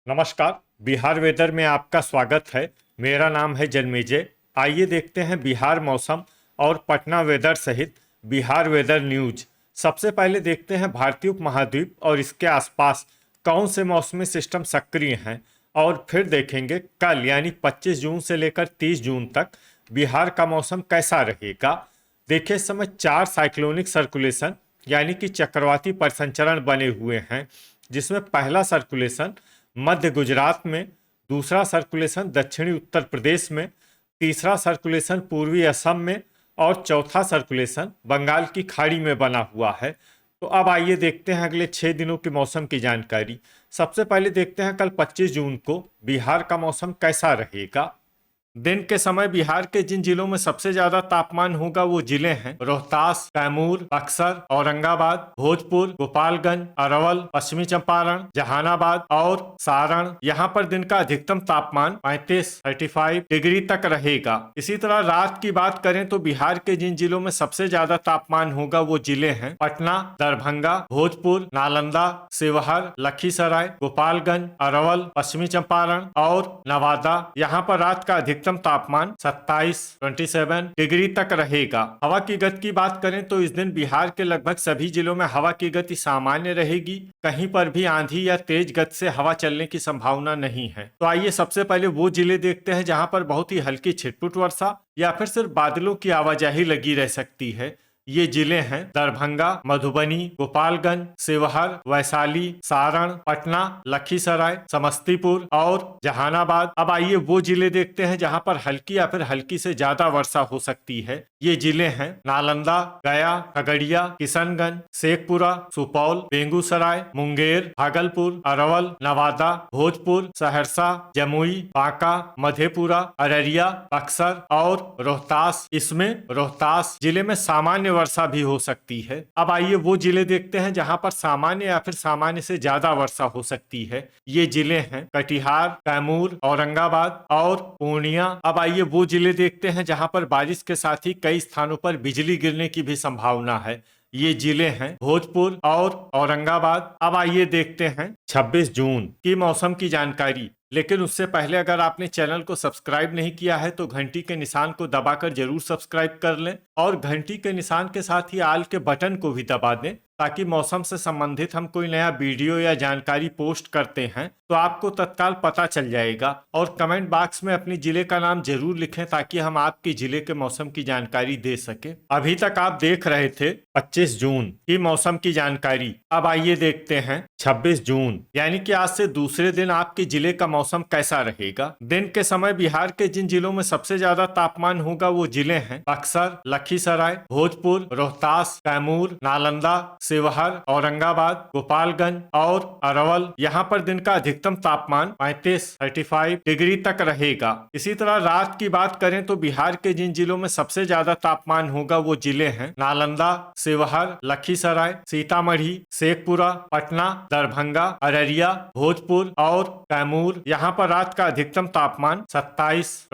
नमस्कार। बिहार वेदर में आपका स्वागत है। मेरा नाम है जन्मेजय। आइए देखते हैं बिहार मौसम और पटना वेदर सहित बिहार वेदर न्यूज। सबसे पहले देखते हैं भारतीय उपमहाद्वीप और इसके आसपास कौन से मौसमी सिस्टम सक्रिय हैं, और फिर देखेंगे कल यानी 25 जून से लेकर 30 जून तक बिहार का मौसम कैसा रहेगा। देखिए, इस समय 4 साइक्लोनिक सर्कुलेशन यानी कि चक्रवाती परिसंचरण बने हुए हैं, जिसमें पहला सर्कुलेशन मध्य गुजरात में, दूसरा सर्कुलेशन दक्षिणी उत्तर प्रदेश में, तीसरा सर्कुलेशन पूर्वी असम में और चौथा सर्कुलेशन बंगाल की खाड़ी में बना हुआ है। तो अब आइए देखते हैं अगले 6 दिनों के मौसम की जानकारी। सबसे पहले देखते हैं कल 25 जून को बिहार का मौसम कैसा रहेगा। दिन के समय बिहार के जिन जिलों में सबसे ज्यादा तापमान होगा वो जिले हैं रोहतास, कैमूर, बक्सर, औरंगाबाद, भोजपुर, गोपालगंज, अरवल, पश्चिमी चंपारण, जहानाबाद और सारण। यहाँ पर दिन का अधिकतम तापमान 35 डिग्री तक रहेगा। इसी तरह रात की बात करें तो बिहार के जिन जिलों में सबसे ज्यादा तापमान होगा वो जिले हैं पटना, दरभंगा, भोजपुर, नालंदा, शिवहर, लखीसराय, गोपालगंज, अरवल, पश्चिमी चंपारण और नवादा। यहाँ पर रात का अधिकतम तापमान 27 डिग्री तक रहेगा। हवा की गति की बात करें तो इस दिन बिहार के लगभग सभी जिलों में हवा की गति सामान्य रहेगी। कहीं पर भी आंधी या तेज गति से हवा चलने की संभावना नहीं है। तो आइए सबसे पहले वो जिले देखते हैं जहां पर बहुत ही हल्की छिटपुट वर्षा या फिर सिर्फ बादलों की आवाजाही लगी रह सकती है। ये जिले हैं दरभंगा, मधुबनी, गोपालगंज, शिवहर, वैशाली, सारण, पटना, लखीसराय, समस्तीपुर और जहानाबाद। अब आइए वो जिले देखते हैं जहां पर हल्की या फिर हल्की से ज्यादा वर्षा हो सकती है। ये जिले हैं नालंदा, गया, खगड़िया, किशनगंज, शेखपुरा, सुपौल, बेगूसराय, मुंगेर, भागलपुर, अरवल, नवादा, भोजपुर, सहरसा, जमुई, बांका, मधेपुरा, अररिया, बक्सर और रोहतास। इसमें रोहतास जिले में सामान्य वर्षा भी हो सकती है। अब आइए वो जिले देखते हैं जहां पर सामान्य या फिर सामान्य से ज्यादा वर्षा हो सकती है। ये जिले हैं कटिहार, कैमूर, औरंगाबाद और पूर्णिया। अब आइए वो जिले देखते हैं जहां पर बारिश के साथ ही कई स्थानों पर बिजली गिरने की भी संभावना है। ये जिले हैं भोजपुर और औरंगाबाद। अब आइए देखते हैं 26 जून की मौसम की जानकारी। लेकिन उससे पहले अगर आपने चैनल को सब्सक्राइब नहीं किया है तो घंटी के निशान को दबाकर जरूर सब्सक्राइब कर लें और घंटी के निशान के साथ ही आल के बटन को भी दबा दें, ताकि मौसम से संबंधित हम कोई नया वीडियो या जानकारी पोस्ट करते हैं तो आपको तत्काल पता चल जाएगा। और कमेंट बॉक्स में अपने जिले का नाम जरूर लिखें ताकि हम आपके जिले के मौसम की जानकारी दे सके। अभी तक आप देख रहे थे 25 जून की मौसम की जानकारी। अब आइए देखते हैं 26 जून यानी कि आज से दूसरे दिन आपके जिले का मौसम कैसा रहेगा। दिन के समय बिहार के जिन जिलों में सबसे ज्यादा तापमान होगा वो जिले हैं बक्सर, लखीसराय, भोजपुर, रोहतास, कैमूर, नालंदा, शिवहर, औरंगाबाद, गोपालगंज और अरवल। यहाँ पर दिन का अधिकतम तापमान 35 डिग्री तक रहेगा। इसी तरह रात की बात करें तो बिहार के जिन जिलों में सबसे ज्यादा तापमान होगा वो जिले हैं नालंदा, शिवहर, लखीसराय, सीतामढ़ी, शेखपुरा, पटना, दरभंगा, अररिया, भोजपुर और कैमूर। यहाँ पर रात का अधिकतम तापमान 27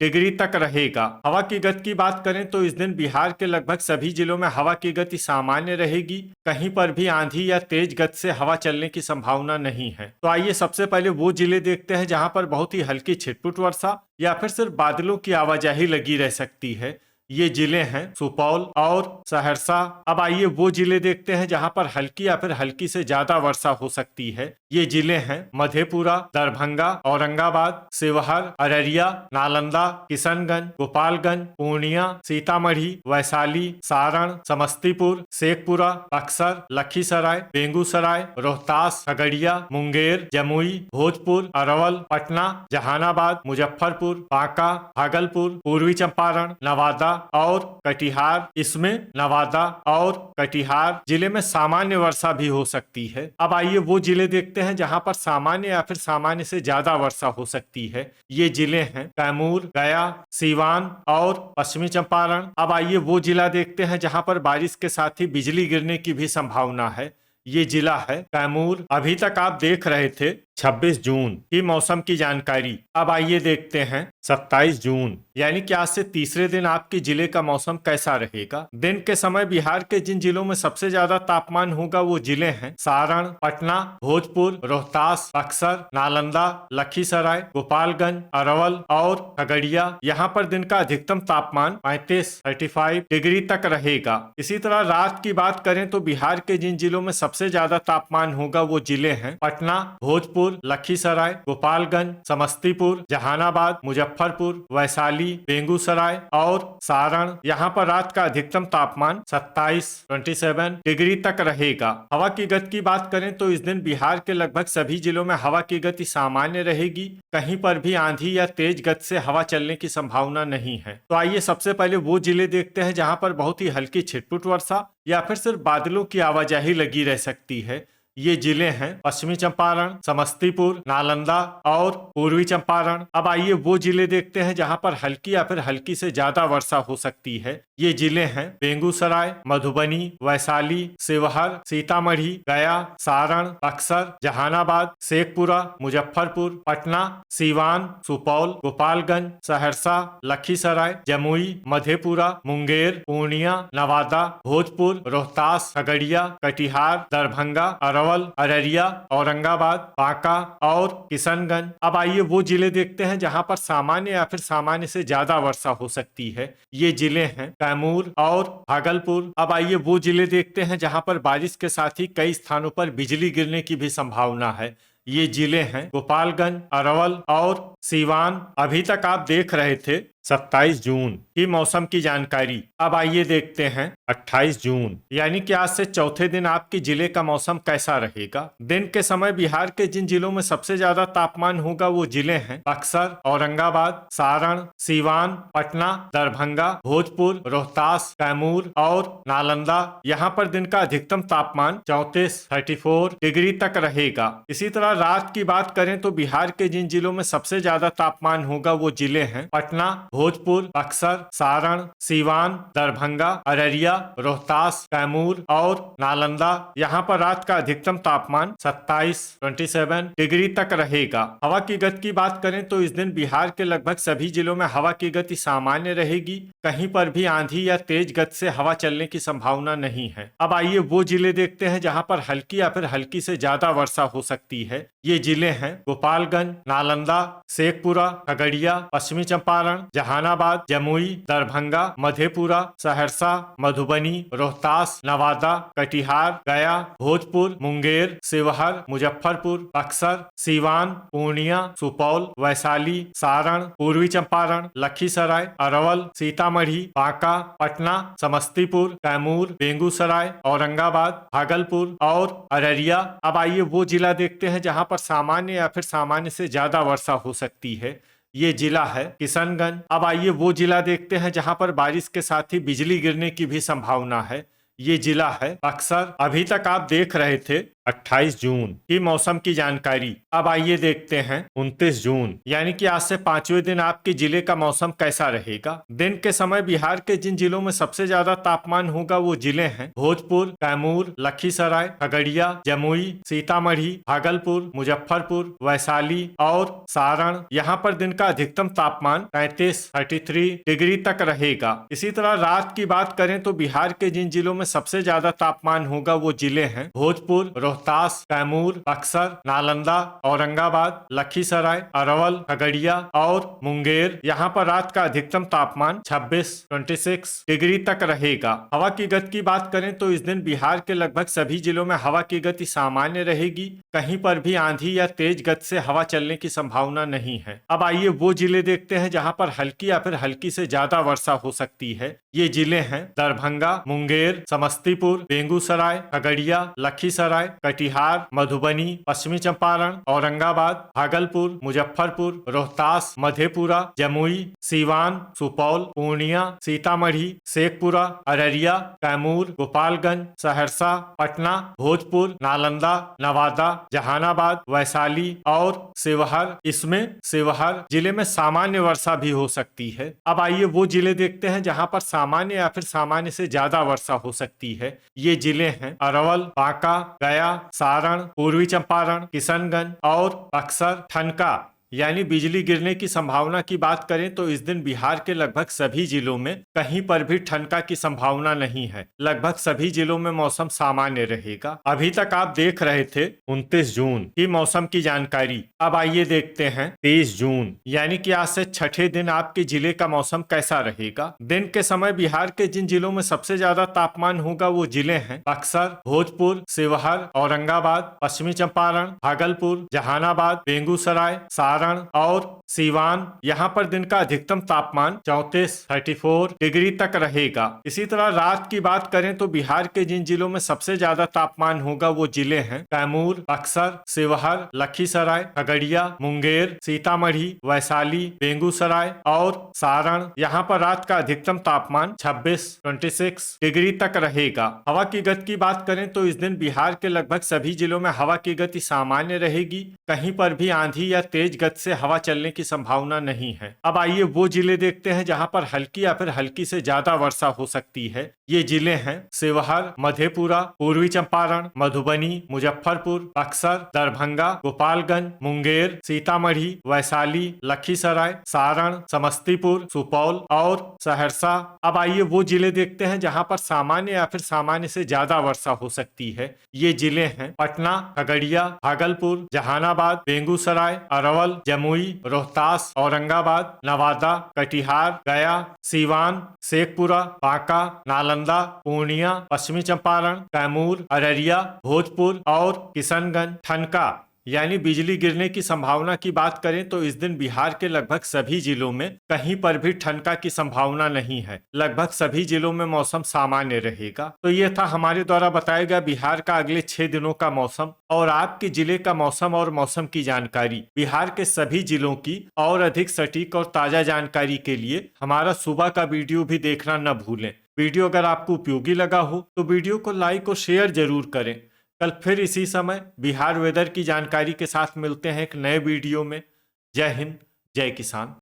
डिग्री तक रहेगा। हवा की गति की बात करें तो इस दिन बिहार के लगभग सभी जिलों में हवा की गति सामान्य रहेगी। कहीं पर भी आंधी या तेज गति से हवा चलने की संभावना नहीं है। तो आइए सबसे पहले वो जिले देखते हैं जहां पर बहुत ही हल्की छिटपुट वर्षा या फिर सिर्फ बादलों की आवाजाही लगी रह सकती है। ये जिले हैं सुपौल और सहरसा। अब आइए वो जिले देखते हैं जहां पर हल्की या फिर हल्की से ज्यादा वर्षा हो सकती है। ये जिले हैं मधेपुरा, दरभंगा, औरंगाबाद, शिवहर, अररिया, नालंदा, किशनगंज, गोपालगंज, पूर्णिया, सीतामढ़ी, वैशाली, सारण, समस्तीपुर, शेखपुरा, बक्सर, लखीसराय, बेगूसराय, रोहतास, खगड़िया, मुंगेर, जमुई, भोजपुर, अरवल, पटना, जहानाबाद, मुजफ्फरपुर, बांका, भागलपुर, पूर्वी चंपारण, नवादा और कटिहार। इसमें नवादा और कटिहार जिले में सामान्य वर्षा भी हो सकती है। अब आइए वो जिले देखते हैं जहां पर सामान्य या फिर सामान्य से ज्यादा वर्षा हो सकती है। ये जिले हैं कैमूर, गया, सीवान और पश्चिमी चंपारण। अब आइए वो जिला देखते हैं जहां पर बारिश के साथ ही बिजली गिरने की भी संभावना है। ये जिला है कैमूर। अभी तक आप देख रहे थे 26 जून की मौसम की जानकारी। अब आइए देखते हैं 27 जून यानी कि आज से तीसरे दिन आपके जिले का मौसम कैसा रहेगा। दिन के समय बिहार के जिन जिलों में सबसे ज्यादा तापमान होगा वो जिले हैं सारण, पटना, भोजपुर, रोहतास, बक्सर, नालंदा, लखीसराय, गोपालगंज, अरवल और खगड़िया। यहाँ पर दिन का अधिकतम तापमान 35 डिग्री तक रहेगा। इसी तरह रात की बात करें तो बिहार के जिन जिलों में सबसे ज्यादा तापमान होगा वो जिले हैं पटना, भोजपुर, लखीसराय, गोपालगंज, समस्तीपुर, जहानाबाद, मुजफ्फरपुर, वैशाली, बेगूसराय और सारण। यहाँ पर रात का अधिकतम तापमान 27 डिग्री तक रहेगा। हवा की गति की बात करें तो इस दिन बिहार के लगभग सभी जिलों में हवा की गति सामान्य रहेगी। कहीं पर भी आंधी या तेज गति से हवा चलने की संभावना नहीं है। तो आइए सबसे पहले वो जिले देखते हैं जहां पर बहुत ही हल्की छिटपुट वर्षा या फिर सिर्फ बादलों की आवाजाही लगी रह सकती है। ये जिले हैं पश्चिमी चंपारण, समस्तीपुर, नालंदा और पूर्वी चंपारण। अब आइए वो जिले देखते हैं जहां पर हल्की या फिर हल्की से ज्यादा वर्षा हो सकती है। ये जिले हैं बेगूसराय, मधुबनी, वैशाली, शिवहर, सीतामढ़ी, गया, सारण, बक्सर, जहानाबाद, शेखपुरा, मुजफ्फरपुर, पटना, सीवान, सुपौल, गोपालगंज, सहरसा, लखीसराय, जमुई, मधेपुरा, मुंगेर, पूर्णिया, नवादा, भोजपुर, रोहतास, खगड़िया, कटिहार, दरभंगा, अररिया, औरंगाबाद, बांका और किशनगंज। अब आइए वो जिले देखते हैं जहां पर सामान्य या फिर सामान्य से ज्यादा वर्षा हो सकती है। ये जिले हैं कैमूर और भागलपुर। अब आइए वो जिले देखते हैं जहां पर बारिश के साथ ही कई स्थानों पर बिजली गिरने की भी संभावना है। ये जिले हैं गोपालगंज, अरवल और सीवान। अभी तक आप देख रहे थे 27 जून की मौसम की जानकारी। अब आइए देखते हैं 28 जून यानी कि आज से चौथे दिन आपके जिले का मौसम कैसा रहेगा। दिन के समय बिहार के जिन जिलों में सबसे ज्यादा तापमान होगा वो जिले हैं बक्सर, औरंगाबाद, सारण, सीवान, पटना, दरभंगा, भोजपुर, रोहतास, कैमूर और नालंदा। यहाँ पर दिन का अधिकतम तापमान 34 डिग्री तक रहेगा। इसी तरह रात की बात करें तो बिहार के जिन जिलों में सबसे ज्यादा तापमान होगा वो जिले हैं पटना, भोजपुर, बक्सर, सारण, सीवान, दरभंगा, अररिया, रोहतास, कैमूर और नालंदा। यहाँ पर रात का अधिकतम तापमान 27 डिग्री तक रहेगा। हवा की गति की बात करें तो इस दिन बिहार के लगभग सभी जिलों में हवा की गति सामान्य रहेगी। कहीं पर भी आंधी या तेज गति से हवा चलने की संभावना नहीं है। अब आइए वो जिले देखते हैं जहाँ पर हल्की या फिर हल्की से ज्यादा वर्षा हो सकती है। ये जिले हैं गोपालगंज, नालंदा, शेखपुरा, खगड़िया, पश्चिमी चंपारण, जहानाबाद, जमुई, दरभंगा, मधेपुरा, सहरसा, मधुबनी, रोहतास, नवादा, कटिहार, गया, भोजपुर, मुंगेर, शिवहर, मुजफ्फरपुर, बक्सर, सीवान, पूर्णिया, सुपौल, वैशाली, सारण, पूर्वी चंपारण, लखीसराय, अरवल, सीतामढ़ी, बांका, पटना, समस्तीपुर, कैमूर, बेगूसराय, औरंगाबाद, भागलपुर और अररिया। अब आइए वो जिला देखते हैं जहां पर सामान्य या फिर सामान्य से ज्यादा वर्षा हो सकती है। ये जिला है किशनगंज। अब आइए वो जिला देखते हैं जहां पर बारिश के साथ ही बिजली गिरने की भी संभावना है। ये जिला है बक्सर। अभी तक आप देख रहे थे 28 जून की मौसम की जानकारी। अब आइए देखते हैं 29 जून यानी कि आज से पांचवें दिन आपके जिले का मौसम कैसा रहेगा। दिन के समय बिहार के जिन जिलों में सबसे ज्यादा तापमान होगा वो जिले हैं भोजपुर, कैमूर, लखीसराय, खगड़िया, जमुई, सीतामढ़ी, भागलपुर, मुजफ्फरपुर, वैशाली और सारण। यहाँ पर दिन का अधिकतम तापमान 33 डिग्री तक रहेगा। इसी तरह रात की बात करें तो बिहार के जिन जिलों में सबसे ज्यादा तापमान होगा वो जिले हैं भोजपुर, रोहतास, कैमूर, बक्सर, नालंदा, औरंगाबाद, लखीसराय, अरवल, खगड़िया और मुंगेर। यहाँ पर रात का अधिकतम तापमान 26 डिग्री तक रहेगा। हवा की गति की बात करें तो इस दिन बिहार के लगभग सभी जिलों में हवा की गति सामान्य रहेगी। कहीं पर भी आंधी या तेज गति से हवा चलने की संभावना नहीं है। अब आइए वो जिले देखते हैं जहाँ पर हल्की या फिर हल्की से ज्यादा वर्षा हो सकती है। ये जिले हैं दरभंगा, मुंगेर, समस्तीपुर, बेगूसराय, खगड़िया, लखीसराय, कटिहार, मधुबनी, पश्चिमी चंपारण, औरंगाबाद, भागलपुर, मुजफ्फरपुर, रोहतास, मधेपुरा, जमुई, सीवान, सुपौल, पूर्णिया, सीतामढ़ी, शेखपुरा, अररिया, कैमूर, गोपालगंज, सहरसा, पटना, भोजपुर, नालंदा, नवादा, जहानाबाद, वैशाली और शिवहर। इसमें शिवहर जिले में सामान्य वर्षा भी हो सकती है। अब आइए वो जिले देखते हैं जहां पर सामान्य या फिर सामान्य से ज्यादा वर्षा हो सकती है। ये जिले हैं अरवल, बांका, गया, सारण, पूर्वी चंपारण, किशनगंज और अक्सर ठनका यानी बिजली गिरने की संभावना की बात करें तो इस दिन बिहार के लगभग सभी जिलों में कहीं पर भी ठनका की संभावना नहीं है। लगभग सभी जिलों में मौसम सामान्य रहेगा। अभी तक आप देख रहे थे 29 जून की मौसम की जानकारी। अब आइए देखते हैं 23 जून यानी कि आज से छठे दिन आपके जिले का मौसम कैसा रहेगा। दिन के समय बिहार के जिन जिलों में सबसे ज्यादा तापमान होगा वो जिले हैं बक्सर, भोजपुर, शिवहर, औरंगाबाद, पश्चिमी चंपारण, भागलपुर, जहानाबाद, बेगूसराय, सारण और सीवान। यहाँ पर दिन का अधिकतम तापमान 34 डिग्री तक रहेगा। इसी तरह रात की बात करें तो बिहार के जिन जिलों में सबसे ज्यादा तापमान होगा वो जिले हैं कैमूर, बक्सर, शिवहर, लखीसराय, खगड़िया, मुंगेर, सीतामढ़ी, वैशाली, बेगूसराय और सारण। यहाँ पर रात का अधिकतम तापमान 26 डिग्री तक रहेगा। हवा की गति की बात करें तो इस दिन बिहार के लगभग सभी जिलों में हवा की गति सामान्य रहेगी। कहीं पर भी आंधी या तेज गति से हवा चलने की संभावना नहीं है। अब आइए वो जिले देखते हैं जहां पर हल्की या फिर हल्की से ज्यादा वर्षा हो सकती है। ये जिले हैं शिवहर, मधेपुरा, पूर्वी चंपारण, मधुबनी, मुजफ्फरपुर, बक्सर, दरभंगा, गोपालगंज, मुंगेर, सीतामढ़ी, वैशाली, लखीसराय, सारण, समस्तीपुर, सुपौल और सहरसा। अब आइए वो जिले देखते हैं जहां पर सामान्य या फिर सामान्य से ज्यादा वर्षा हो सकती है। ये जिले हैं पटना, खगड़िया, भागलपुर, जहानाबाद, बेगूसराय, अरवल, जमुई, रोहतास, औरंगाबाद, नवादा, कटिहार, गया, सीवान, शेखपुरा, बांका, नालंदा, पूर्णिया, पश्चिमी चंपारण, कैमूर, अररिया, भोजपुर और किशनगंज। ठनका यानी बिजली गिरने की संभावना की बात करें तो इस दिन बिहार के लगभग सभी जिलों में कहीं पर भी ठनका की संभावना नहीं है। लगभग सभी जिलों में मौसम सामान्य रहेगा। तो ये था हमारे द्वारा बताया गया बिहार का अगले 6 दिनों का मौसम और आपके जिले का मौसम और मौसम की जानकारी। बिहार के सभी जिलों की और अधिक सटीक और ताजा जानकारी के लिए हमारा सुबह का वीडियो भी देखना न भूलें। वीडियो अगर आपको उपयोगी लगा हो तो वीडियो को लाइक और शेयर जरूर करें। कल फिर इसी समय बिहार वेदर की जानकारी के साथ मिलते हैं एक नए वीडियो में। जय हिंद, जय किसान।